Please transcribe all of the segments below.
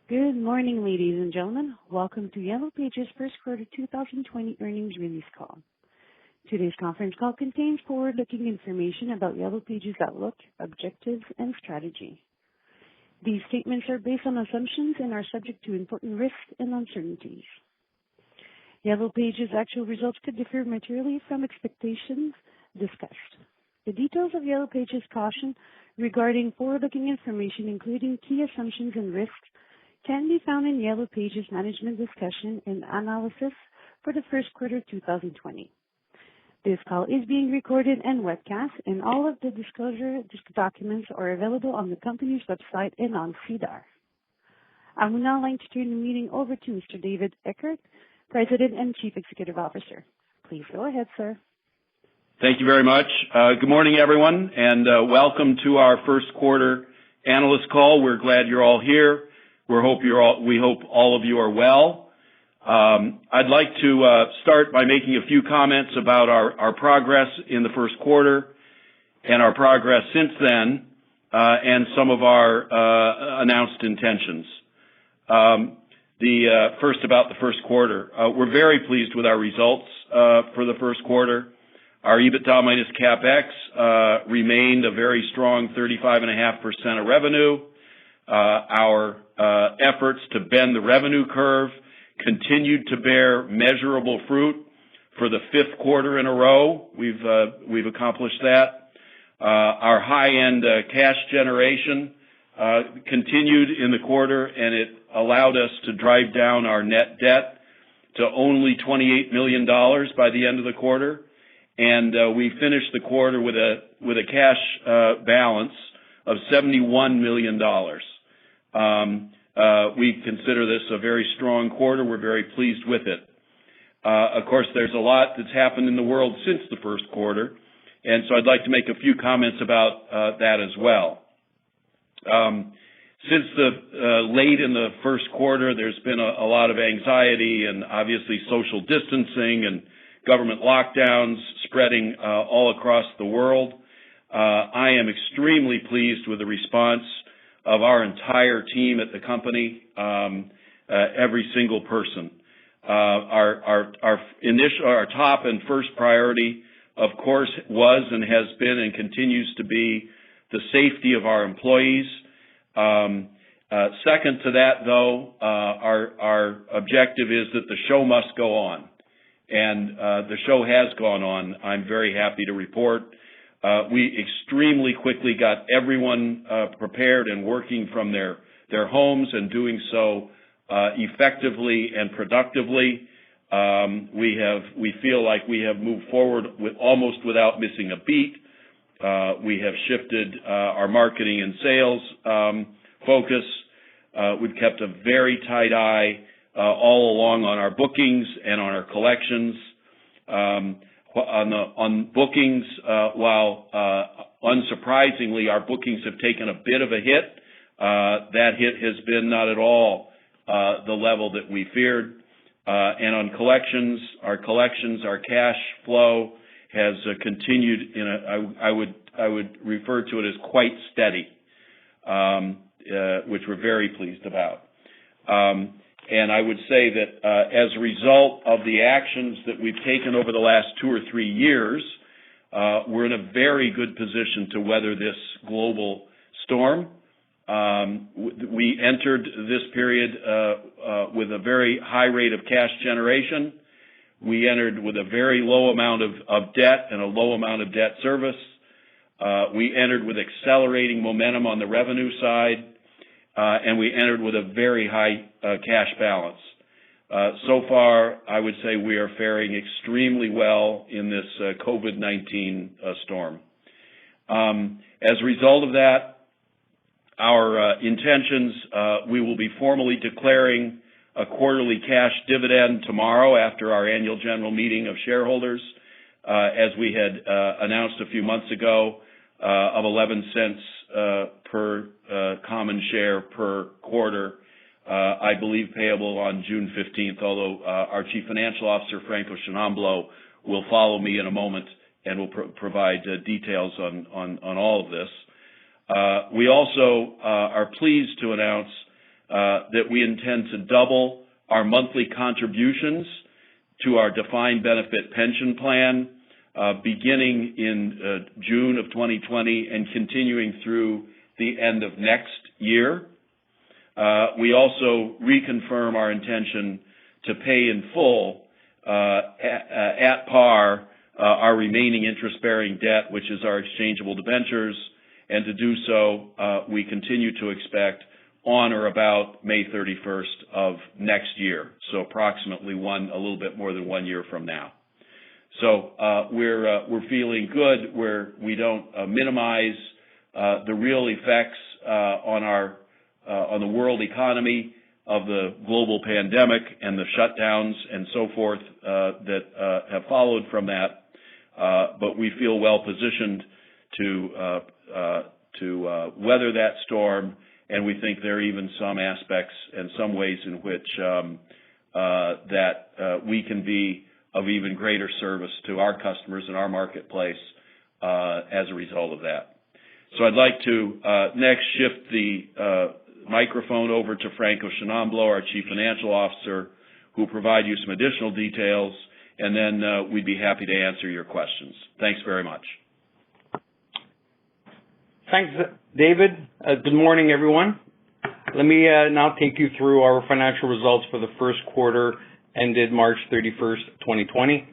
Good morning, ladies and gentlemen. Welcome to Yellow Pages First Quarter 2020 Earnings Release Call. Today's conference call contains forward-looking information about Yellow Pages' outlook, objectives, and strategy. These statements are based on assumptions and are subject to important risks and uncertainties. Yellow Pages' actual results could differ materially from expectations discussed. The details of Yellow Pages' caution regarding forward-looking information, including key assumptions and risks, can be found in Yellow Pages' management discussion and analysis for the first quarter 2020. This call is being recorded and webcast, and all of the disclosure documents are available on the company's website and on SEDAR. I would now like to turn the meeting over to Mr. David Eckert, President and Chief Executive Officer. Please go ahead, sir. Thank you very much. Good morning, everyone, and welcome to our first quarter analyst call. We're glad you're all here. We hope all of you are well. I'd like to start by making a few comments about our progress in the first quarter and our progress since then, and some of our announced intentions. First about the first quarter. We're very pleased with our results for the first quarter. Our EBITDA minus CapEx remained a very strong 35.5% of revenue. Our efforts to bend the revenue curve continued to bear measurable fruit. For the fifth quarter in a row, we've accomplished that. Our high-end cash generation continued in the quarter, and it allowed us to drive down our net debt to only $28 million by the end of the quarter. And we finished the quarter with a cash balance of $71 million. We consider this a very strong quarter. We're very pleased with it. Of course, there's a lot that's happened in the world since the first quarter, and so I'd like to make a few comments about that as well. Since late in the first quarter, there's been a lot of anxiety and obviously social distancing and government lockdowns spreading all across the world. I am extremely pleased with the response of our entire team at the company, every single person. Our top and first priority, of course, was and has been and continues to be the safety of our employees. Second to that, though, our objective is that the show must go on. And the show has gone on, I'm very happy to report. We extremely quickly got everyone prepared and working from their homes and doing so effectively and productively. We feel like we have moved forward almost without missing a beat. We have shifted our marketing and sales focus. We've kept a very tight eye all along on our bookings and on our collections. On bookings, while unsurprisingly our bookings have taken a bit of a hit, that hit has been not at all the level that we feared. And on collections, our cash flow has continued I would refer to it as quite steady, which we're very pleased about. And I would say that as a result of the actions that we've taken over the last 2 or 3 years, we're in a very good position to weather this global storm. We entered this period with a very high rate of cash generation. We entered with a very low amount of debt and a low amount of debt service. We entered with accelerating momentum on the revenue side. And we entered with a very high cash balance. So far, I would say we are faring extremely well in this COVID-19 storm. As a result of that, our intentions, we will be formally declaring a quarterly cash dividend tomorrow after our annual general meeting of shareholders, as we had announced a few months ago, of 11 cents per common share per quarter, I believe payable on June 15th, although our Chief Financial Officer, Franco Shinamblo, will follow me in a moment and will provide details on all of this. We also are pleased to announce that we intend to double our monthly contributions to our defined benefit pension plan beginning in June of 2020 and continuing through the end of next year. We also reconfirm our intention to pay in full at par our remaining interest-bearing debt, which is our exchangeable debentures, and to do so, we continue to expect on or about May 31st of next year, so approximately a little bit more than 1 year from now. So we're feeling good where we don't minimize the real effects on the world economy of the global pandemic and the shutdowns and so forth that have followed from that. But we feel well positioned to weather that storm, and we think there are even some aspects and some ways in which that we can be of even greater service to our customers in our marketplace as a result of that. So I'd like to next shift the microphone over to Franco Sciannamblo, our Chief Financial Officer, who will provide you some additional details, and then we'd be happy to answer your questions. Thanks very much. Thanks, David. Good morning, everyone. Let me now take you through our financial results for the first quarter ended March 31st, 2020.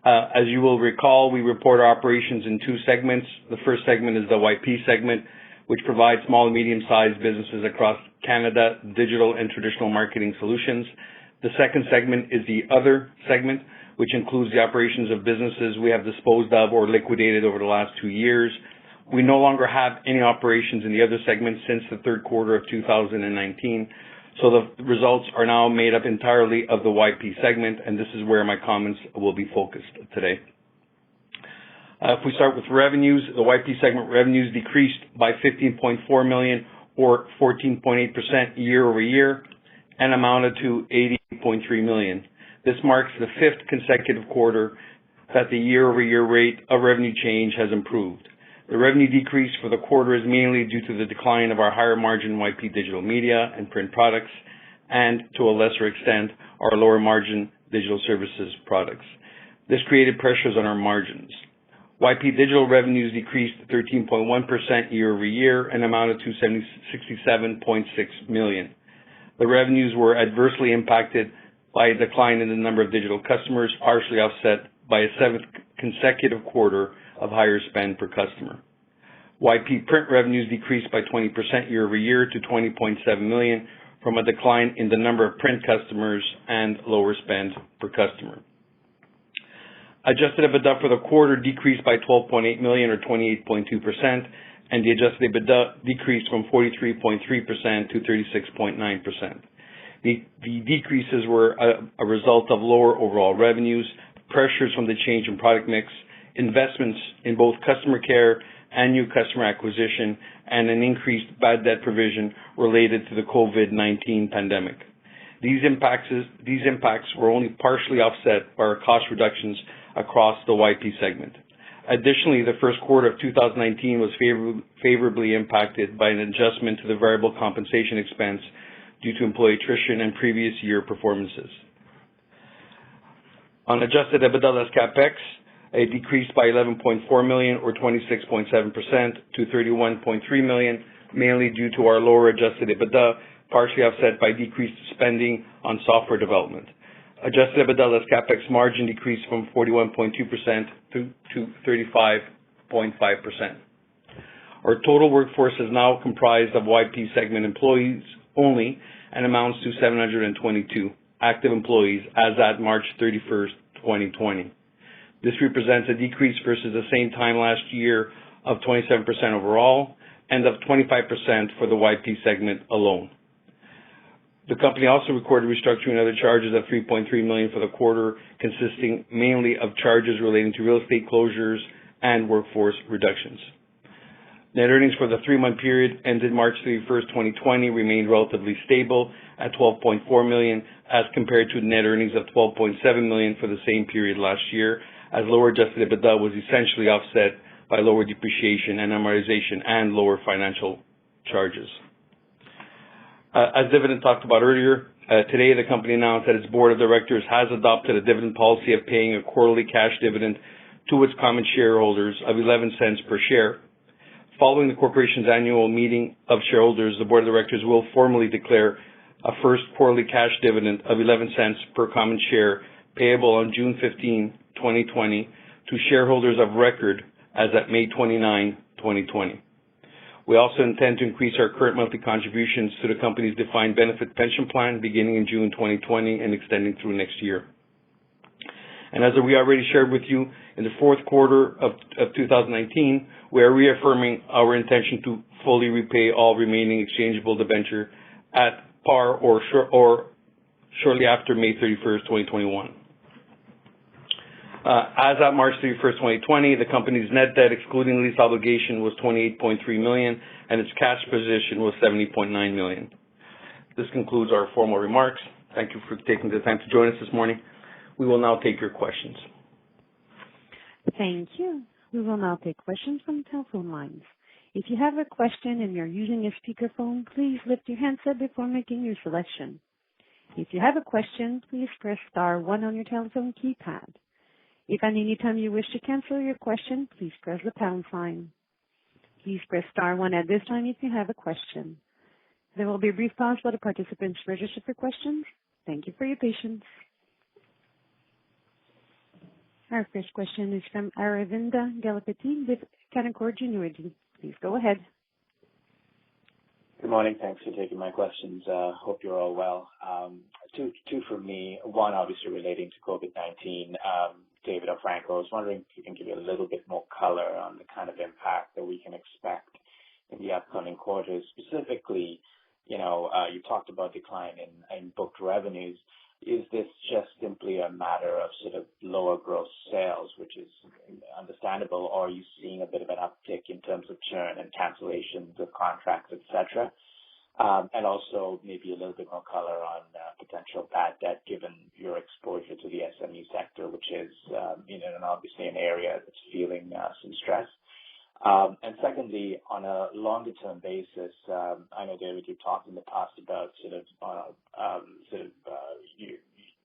As you will recall, we report our operations in two segments. The first segment is the YP segment, which provides small and medium-sized businesses across Canada digital and traditional marketing solutions. The second segment is the other segment, which includes the operations of businesses we have disposed of or liquidated over the last 2 years. We no longer have any operations in the other segment since the third quarter of 2019, so the results are now made up entirely of the YP segment, and this is where my comments will be focused today. If we start with revenues, the YP segment revenues decreased by $15.4 million or 14.8% year over year and amounted to $80.3 million. This marks the fifth consecutive quarter that the year-over-year rate of revenue change has improved. The revenue decrease for the quarter is mainly due to the decline of our higher margin YP digital media and print products, and to a lesser extent, our lower margin digital services products. This created pressures on our margins. YP digital revenues decreased 13.1% year over year and amounted to $67.6 million. The revenues were adversely impacted by a decline in the number of digital customers, partially offset by a seventh consecutive quarter of higher spend per customer. YP print revenues decreased by 20% year over year to $20.7 million from a decline in the number of print customers and lower spend per customer. Adjusted EBITDA for the quarter decreased by $12.8 million or 28.2%, and the adjusted EBITDA decreased from 43.3% to 36.9%. The decreases were a result of lower overall revenues, pressures from the change in product mix, investments in both customer care and new customer acquisition, and an increased bad debt provision related to the COVID-19 pandemic. These impacts were only partially offset by our cost reductions across the YP segment. Additionally, the first quarter of 2019 was favorably impacted by an adjustment to the variable compensation expense due to employee attrition and previous year performances. On adjusted EBITDA less CapEx, it decreased by $11.4 million or 26.7% to $31.3 million, mainly due to our lower adjusted EBITDA, partially offset by decreased spending on software development. Adjusted EBITDA less CapEx margin decreased from 41.2% to 35.5%. Our total workforce is now comprised of YP segment employees only and amounts to 722 active employees as at March 31st, 2020. This represents a decrease versus the same time last year of 27% overall and of 25% for the YP segment alone. The company also recorded restructuring and other charges of $3.3 million for the quarter, consisting mainly of charges relating to real estate closures and workforce reductions. Net earnings for the 3-month period ended March 31st, 2020 remained relatively stable at $12.4 million as compared to net earnings of $12.7 million for the same period last year, as lower adjusted EBITDA was essentially offset by lower depreciation and amortization and lower financial charges. As Dividend talked about earlier, today the company announced that its board of directors has adopted a dividend policy of paying a quarterly cash dividend to its common shareholders of 11 cents per share. Following the corporation's annual meeting of shareholders, the board of directors will formally declare a first quarterly cash dividend of 11 cents per common share payable on June 15, 2020 to shareholders of record as at May 29, 2020. We also intend to increase our current monthly contributions to the company's defined benefit pension plan beginning in June 2020 and extending through next year. And as we already shared with you, in the fourth quarter of 2019, we are reaffirming our intention to fully repay all remaining exchangeable debenture at par or shortly after May 31st, 2021. As at March 31st, 2020, the company's net debt excluding lease obligation was $28.3 million and its cash position was $70.9 million. This concludes our formal remarks. Thank you for taking the time to join us this morning. We will now take your questions. Thank you. We will now take questions from telephone lines. If you have a question and you're using a speakerphone, please lift your handset before making your selection. If you have a question, please press star 1 on your telephone keypad. If at any time you wish to cancel your question, please press the pound sign. Please press star 1 at this time if you have a question. There will be a brief pause while the participants register for questions. Thank you for your patience. Our first question is from Aravinda Galappatthige with Canaccord Genuity. Please go ahead. Good morning. Thanks for taking my questions. Hope you're all well. Two from me. One, obviously relating to COVID-19. David or Franco, I was wondering if you can give me a little bit more color on the kind of impact that we can expect in the upcoming quarters. Specifically, you talked about decline in booked revenues. Is this just simply a matter of sort of lower gross sales, which is understandable, or are you seeing a bit of an uptick in terms of churn and cancellations of contracts, et cetera? And also maybe a little bit more color on potential bad debt given your exposure to the SME sector, which is and obviously an area that's feeling some stress. And secondly, on a longer term basis, I know, David, you've talked in the past about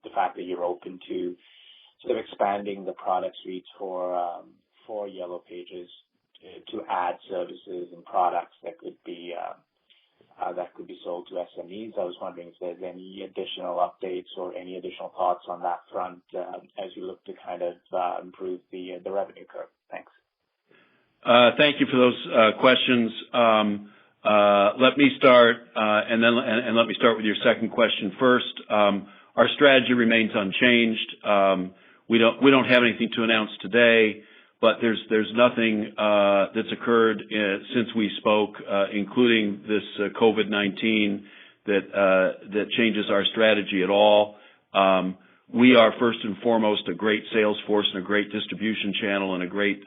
the fact that you're open to sort of expanding the product suites for Yellow Pages to add services and products that could be sold to SMEs. I was wondering if there's any additional updates or any additional thoughts on that front as you look to kind of improve the revenue curve. Thanks. Thank you for those questions. Let me start, and let me start with your second question first. Our strategy remains unchanged. We don't have anything to announce today, but there's nothing that's occurred since we spoke, including this COVID-19, that changes our strategy at all. We are first and foremost a great sales force and a great distribution channel and a great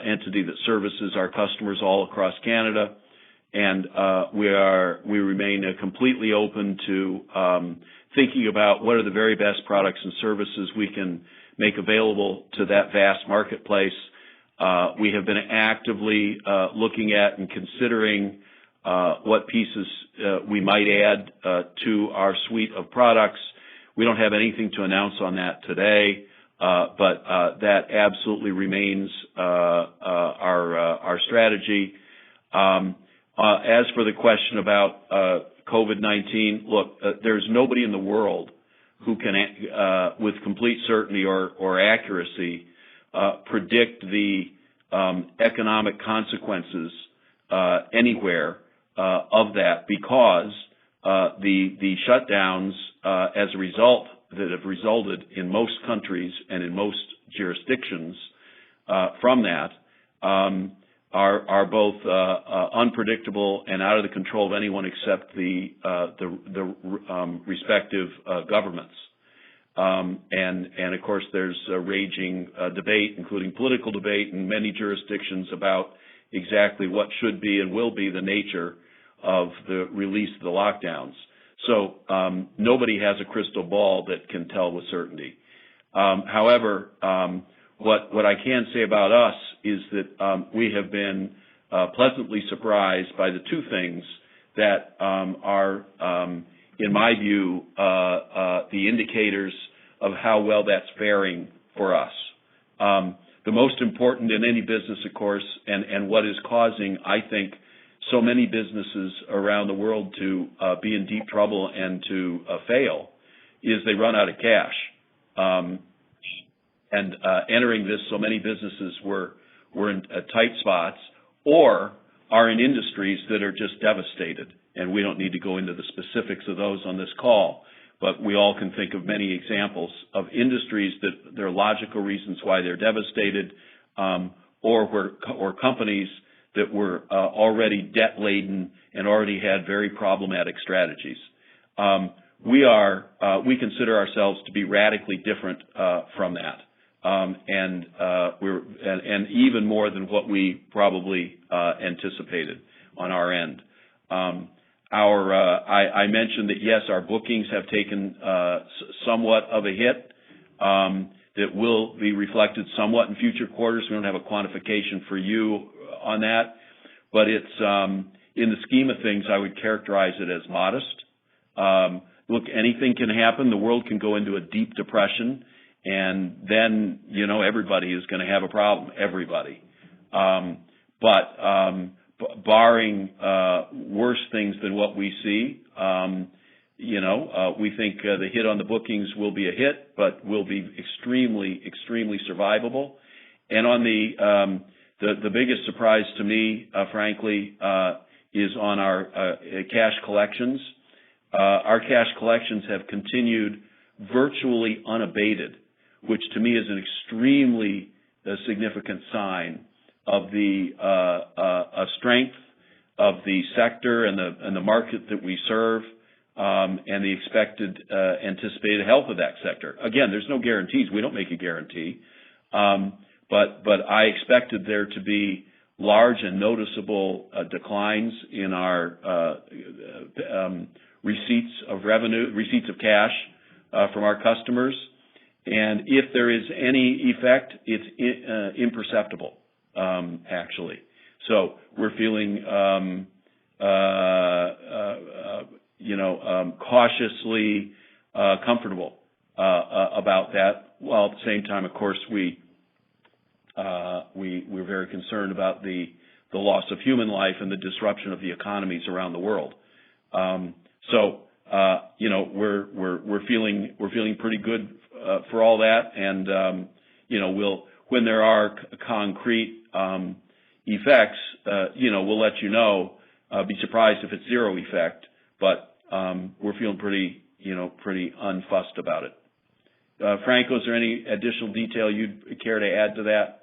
entity that services our customers all across Canada, and we remain completely open to thinking about what are the very best products and services we can make available to that vast marketplace. We have been actively looking at and considering what pieces we might add to our suite of products. We don't have anything to announce on that today. But that absolutely remains our strategy. As for the question about COVID-19, look, there's nobody in the world who can, with complete certainty or accuracy, predict the economic consequences anywhere of that, because the shutdowns, as a result, that have resulted in most countries and in most jurisdictions from that are both unpredictable and out of the control of anyone except the respective governments. And of course, there's a raging debate, including political debate in many jurisdictions, about exactly what should be and will be the nature of the release of the lockdowns. So nobody has a crystal ball that can tell with certainty. However, what I can say about us is that we have been pleasantly surprised by the two things that are, in my view, the indicators of how well that's faring for us. The most important in any business, of course, and what is causing, I think, so many businesses around the world to be in deep trouble and to fail is they run out of cash. Entering this, so many businesses were in tight spots or are in industries that are just devastated. And we don't need to go into the specifics of those on this call, but we all can think of many examples of industries that there are logical reasons why they're devastated, or companies that were already debt-laden and already had very problematic strategies. We consider ourselves to be radically different from that. And even more than what we probably anticipated on our end. I mentioned that yes, our bookings have taken somewhat of a hit that will be reflected somewhat in future quarters. We don't have a quantification for you on that, but it's in the scheme of things, I would characterize it as modest. Look, anything can happen. The world can go into a deep depression. And then, everybody is going to have a problem, everybody. But barring worse things than what we see, we think the hit on the bookings will be a hit, but will be extremely, extremely survivable. And on the biggest surprise to me, frankly, is on our cash collections. Our cash collections have continued virtually unabated, which to me is an extremely significant sign of the strength of the sector and the market that we serve, and the expected anticipated health of that sector. Again, there's no guarantees. We don't make a guarantee, but I expected there to be large and noticeable declines in our receipts of cash from our customers. And if there is any effect, it's imperceptible, actually. So we're feeling, cautiously comfortable about that. While at the same time, of course, we're very concerned about the loss of human life and the disruption of the economies around the world. We're feeling pretty good for all that, and when there are concrete effects, we'll let you know. Be surprised if it's zero effect, but we're feeling pretty unfussed about it. Franco, is there any additional detail you'd care to add to that?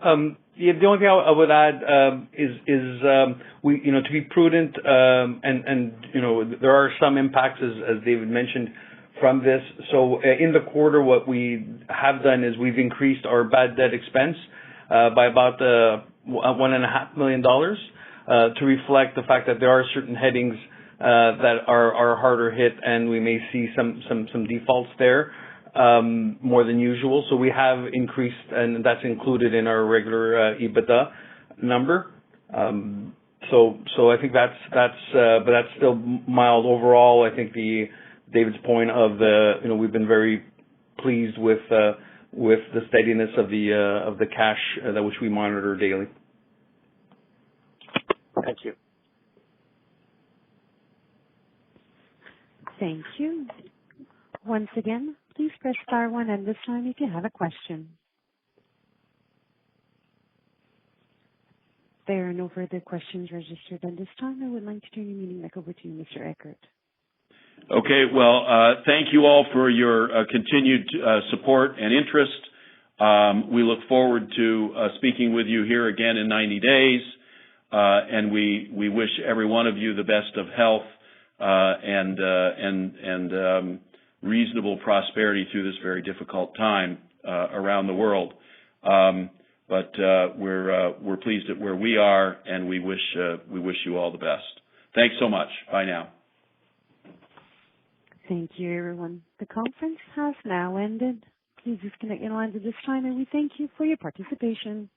The only thing I would add is to be prudent, and there are some impacts, as David mentioned, from this. So in the quarter, what we have done is we've increased our bad debt expense by about $1.5 million to reflect the fact that there are certain headings that are harder hit, and we may see some defaults there. More than usual. So we have increased, and that's included in our regular EBITDA number. So I think that's but that's still mild overall. I think David's point of we've been very pleased with the steadiness of the cash that which we monitor daily. Thank you. Thank you. Once again, please press star 1 at this time if you have a question. There are no further questions registered at this time. I would like to turn the meeting back over to you, Mr. Eckert. Okay, well, thank you all for your continued support and interest. We look forward to speaking with you here again in 90 days, and we wish every one of you the best of health and reasonable prosperity through this very difficult time around the world. But we're pleased at where we are, and we wish you all the best. Thanks so much. Bye now. Thank you, everyone. The conference has now ended. Please disconnect your lines at this time, and we thank you for your participation.